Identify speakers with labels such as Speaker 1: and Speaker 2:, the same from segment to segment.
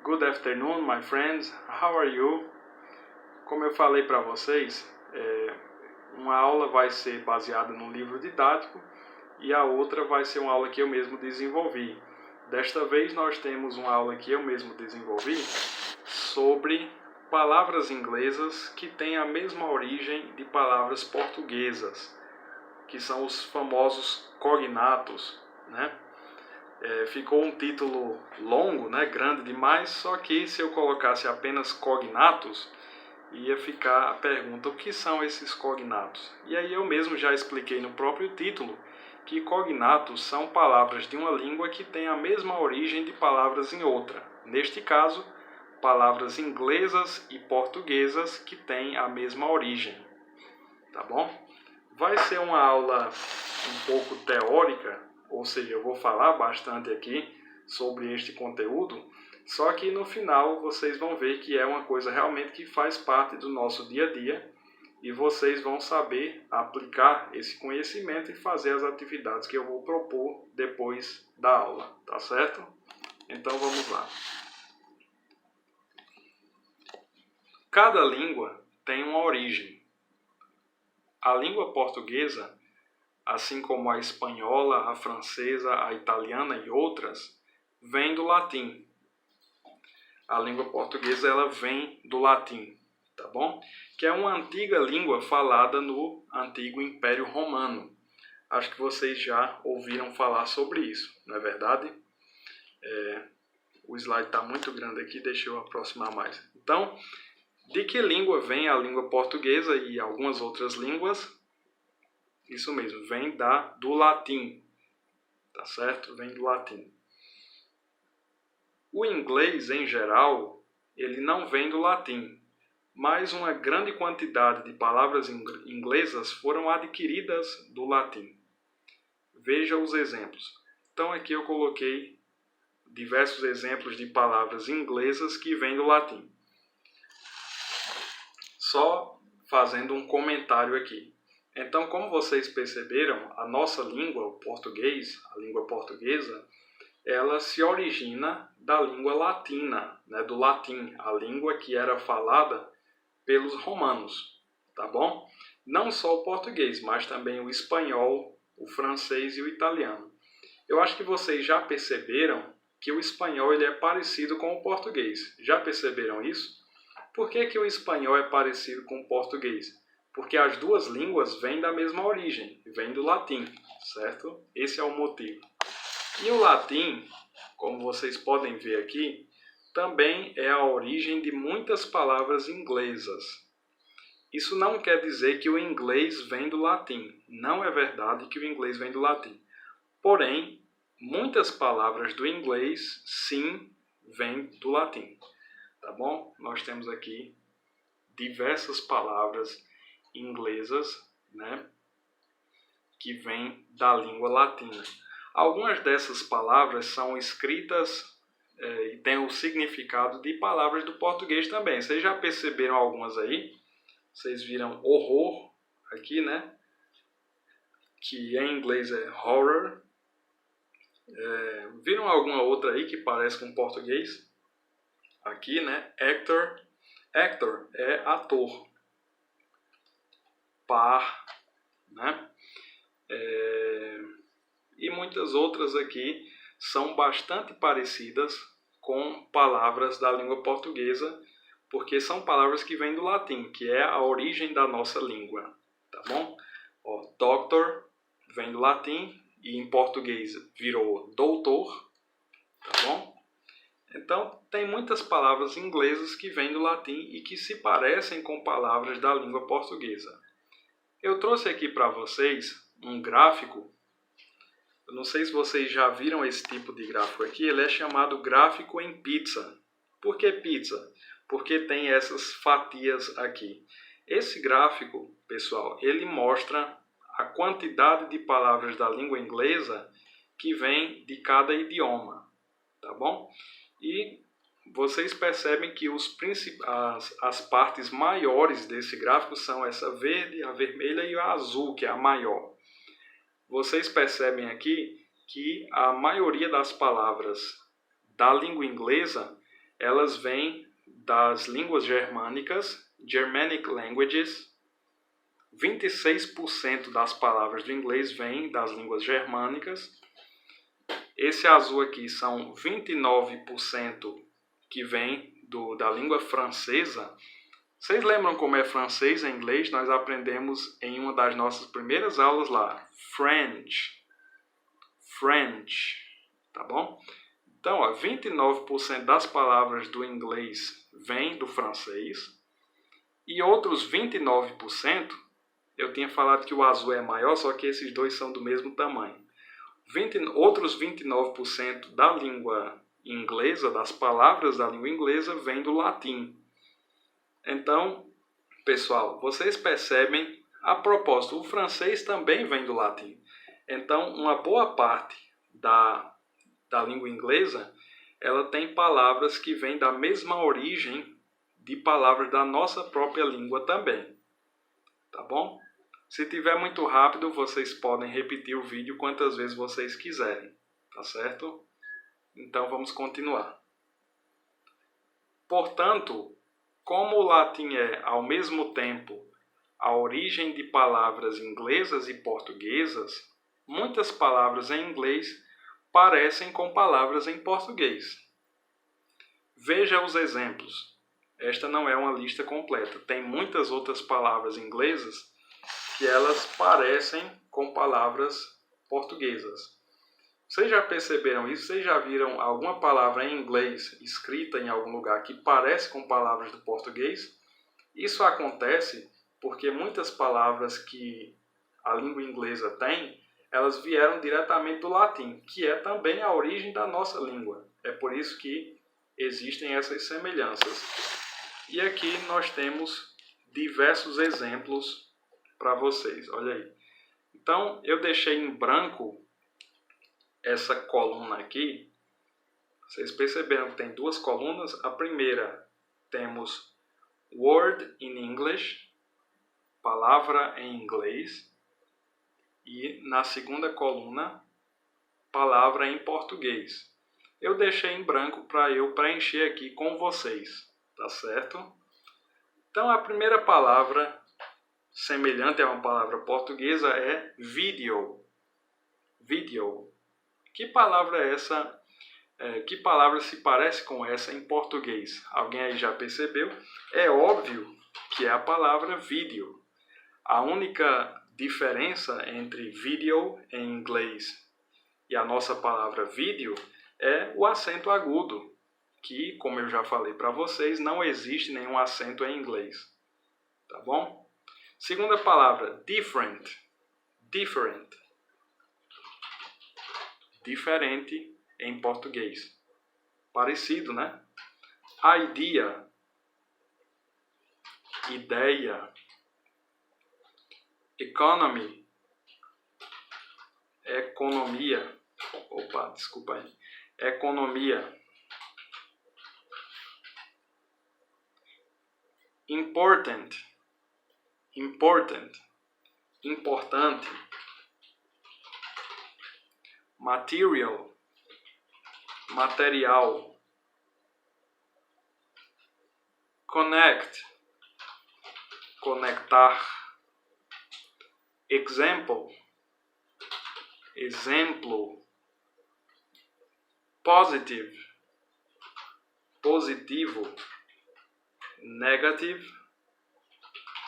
Speaker 1: Good afternoon, my friends. How are you? Como eu falei para vocês, uma aula vai ser baseada num livro didático e a outra vai ser uma aula que eu mesmo desenvolvi. Desta vez nós temos uma aula que eu mesmo desenvolvi sobre palavras inglesas que têm a mesma origem de palavras portuguesas, que são os famosos cognatos, né? Ficou um título longo, né, grande demais, só que se eu colocasse apenas cognatos, ia ficar a pergunta: o que são esses cognatos? E aí eu mesmo já expliquei no próprio título que cognatos são palavras de uma língua que tem a mesma origem de palavras em outra. Neste caso, palavras inglesas e portuguesas que têm a mesma origem. Tá bom? Vai ser uma aula um pouco teórica, ou seja, eu vou falar bastante aqui sobre este conteúdo, só que no final vocês vão ver que é uma coisa realmente que faz parte do nosso dia a dia e vocês vão saber aplicar esse conhecimento e fazer as atividades que eu vou propor depois da aula, tá certo? Então vamos lá. Cada língua tem uma origem. A língua portuguesa, assim como a espanhola, a francesa, a italiana e outras, vem do latim. A língua portuguesa ela vem do latim, tá bom? Que é uma antiga língua falada no antigo Império Romano. Acho que vocês já ouviram falar sobre isso, não é verdade? O slide está muito grande aqui, deixa eu aproximar mais. Então, de que língua vem a língua portuguesa e algumas outras línguas? Isso mesmo, vem do latim, tá certo? Vem do latim. O inglês, em geral, ele não vem do latim, mas uma grande quantidade de palavras inglesas foram adquiridas do latim. Veja os exemplos. Então aqui eu coloquei diversos exemplos de palavras inglesas que vêm do latim. Só fazendo um comentário aqui. Então, como vocês perceberam, a nossa língua, o português, a língua portuguesa, ela se origina da língua latina, né, do latim, a língua que era falada pelos romanos, tá bom? Não só o português, mas também o espanhol, o francês e o italiano. Eu acho que vocês já perceberam que o espanhol ele é parecido com o português. Já perceberam isso? Por que o espanhol é parecido com o português? Porque as duas línguas vêm da mesma origem, vêm do latim, certo? Esse é o motivo. E o latim, como vocês podem ver aqui, também é a origem de muitas palavras inglesas. Isso não quer dizer que o inglês vem do latim. Não é verdade que o inglês vem do latim. Porém, muitas palavras do inglês, sim, vêm do latim. Tá bom? Nós temos aqui diversas palavras inglesas, né, que vêm da língua latina. Algumas dessas palavras são escritas e têm o significado de palavras do português também. Vocês já perceberam algumas aí? Vocês viram horror aqui, né? Que em inglês é horror. Viram alguma outra aí que parece com português? Aqui, né? Actor. Actor é ator. Par, né? E muitas outras aqui são bastante parecidas com palavras da língua portuguesa, porque são palavras que vêm do latim, que é a origem da nossa língua, tá bom? Ó, doctor vem do latim e em português virou doutor, tá bom? Então, tem muitas palavras inglesas que vêm do latim e que se parecem com palavras da língua portuguesa. Eu trouxe aqui para vocês um gráfico. Eu não sei se vocês já viram esse tipo de gráfico aqui. Ele é chamado gráfico em pizza. Por que pizza? Porque tem essas fatias aqui. Esse gráfico, pessoal, ele mostra a quantidade de palavras da língua inglesa que vem de cada idioma. Tá bom? E vocês percebem que as partes maiores desse gráfico são essa verde, a vermelha e a azul, que é a maior. Vocês percebem aqui que a maioria das palavras da língua inglesa, elas vêm das línguas germânicas, Germanic languages. 26% das palavras do inglês vêm das línguas germânicas. Esse azul aqui são 29% que vem da língua francesa. Vocês lembram como é francês em inglês? Nós aprendemos em uma das nossas primeiras aulas lá. French. Tá bom? Então, 29% das palavras do inglês vêm do francês. E outros 29%, eu tinha falado que o azul é maior, só que esses dois são do mesmo tamanho. Outros 29% da língua inglesa, das palavras da língua inglesa, vêm do latim. Então, pessoal, vocês percebem, a propósito, o francês também vem do latim. Então, uma boa parte da língua inglesa, ela tem palavras que vêm da mesma origem de palavras da nossa própria língua também. Tá bom? Se tiver muito rápido, vocês podem repetir o vídeo quantas vezes vocês quiserem. Tá certo? Então, vamos continuar. Portanto, como o latim é, ao mesmo tempo, a origem de palavras inglesas e portuguesas, muitas palavras em inglês parecem com palavras em português. Veja os exemplos. Esta não é uma lista completa. Tem muitas outras palavras inglesas que elas parecem com palavras portuguesas. Vocês já perceberam isso? Vocês já viram alguma palavra em inglês escrita em algum lugar que parece com palavras do português? Isso acontece porque muitas palavras que a língua inglesa tem, elas vieram diretamente do latim, que é também a origem da nossa língua. É por isso que existem essas semelhanças. E aqui nós temos diversos exemplos para vocês. Olha aí. Então, eu deixei em branco essa coluna aqui. Vocês perceberam que tem duas colunas. A primeira temos Word in English, palavra em inglês. E na segunda coluna, palavra em português. Eu deixei em branco para eu preencher aqui com vocês. Tá certo? Então, a primeira palavra semelhante a uma palavra portuguesa é video. Video. Que palavra é essa? Que palavra se parece com essa em português? Alguém aí já percebeu? É óbvio que é a palavra vídeo. A única diferença entre video em inglês e a nossa palavra vídeo é o acento agudo, que, como eu já falei para vocês, não existe nenhum acento em inglês. Tá bom? Segunda palavra, different. Different. Diferente em português. Parecido, né? Idea. Ideia. Economy. Economia. Opa, desculpa aí. Economia. Important. Important. Importante. Material. Material. Connect. Conectar. Example. Exemplo. Positive. Positivo. Negative.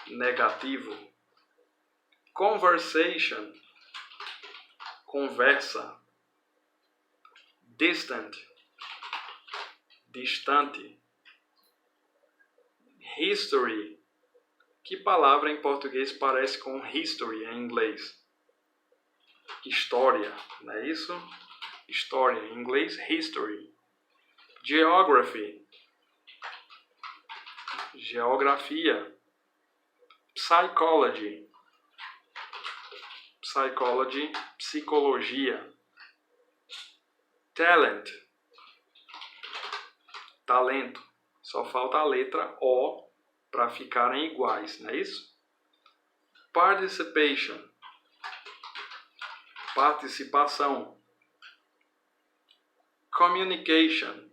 Speaker 1: Negativo. Conversation. Conversa. Distant. Distante. History. Que palavra em português parece com history em inglês? História, não é isso? História, em inglês, history. Geography. Geografia. Psychology. Psychology, psicologia. Talent. Talento. Só falta a letra O para ficarem iguais, não é isso? Participation. Participação. Communication.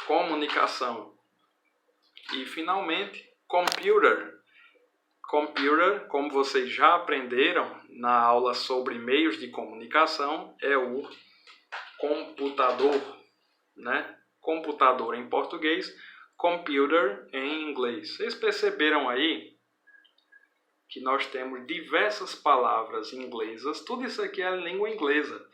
Speaker 1: comunicação. E, finalmente, computer. Computer, como vocês já aprenderam na aula sobre meios de comunicação, é o computador, né? Computador em português, computer em inglês. Vocês perceberam aí que nós temos diversas palavras inglesas, tudo isso aqui é língua inglesa,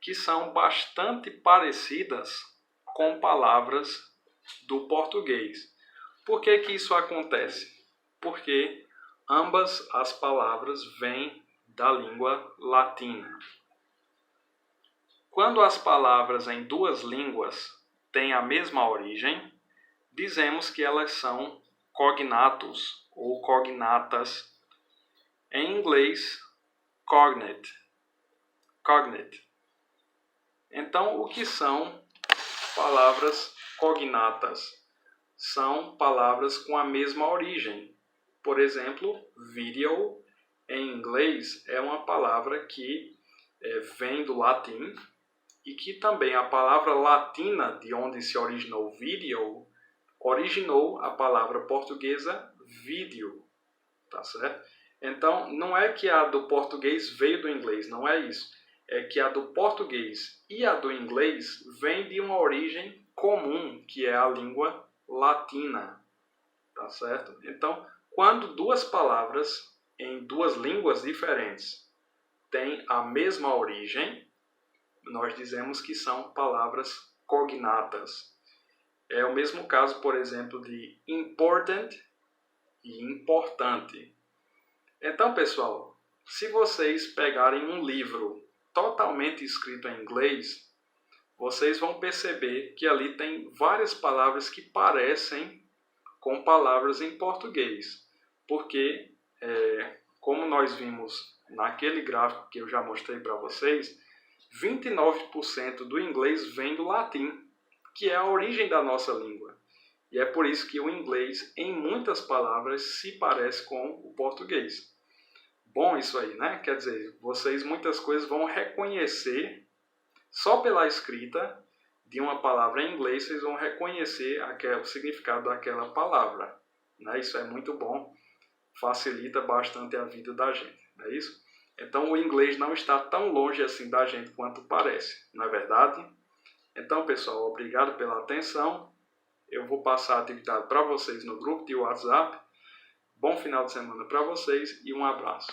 Speaker 1: que são bastante parecidas com palavras do português. Por que que isso acontece? Porque ambas as palavras vêm da língua latina. Quando as palavras em duas línguas têm a mesma origem, dizemos que elas são cognatos ou cognatas. Em inglês, cognate. Cognate. Então, o que são palavras cognatas? São palavras com a mesma origem. Por exemplo, video, em inglês, é uma palavra que vem do latim e que também a palavra latina, de onde se originou video, originou a palavra portuguesa vídeo. Tá certo? Então, não é que a do português veio do inglês, não é isso. É que a do português e a do inglês vem de uma origem comum, que é a língua latina. Tá certo? Então, quando duas palavras em duas línguas diferentes têm a mesma origem, nós dizemos que são palavras cognatas. É o mesmo caso, por exemplo, de important e importante. Então, pessoal, se vocês pegarem um livro totalmente escrito em inglês, vocês vão perceber que ali tem várias palavras que parecem com palavras em português. Porque, como nós vimos naquele gráfico que eu já mostrei para vocês, 29% do inglês vem do latim, que é a origem da nossa língua. E é por isso que o inglês, em muitas palavras, se parece com o português. Bom isso aí, né? Quer dizer, vocês muitas coisas vão reconhecer, só pela escrita de uma palavra em inglês, vocês vão reconhecer o significado daquela palavra. Né? Isso é muito bom, facilita bastante a vida da gente, não é isso? Então, o inglês não está tão longe assim da gente quanto parece, não é verdade? Então, pessoal, obrigado pela atenção. Eu vou passar a atividade para vocês no grupo de WhatsApp. Bom final de semana para vocês e um abraço.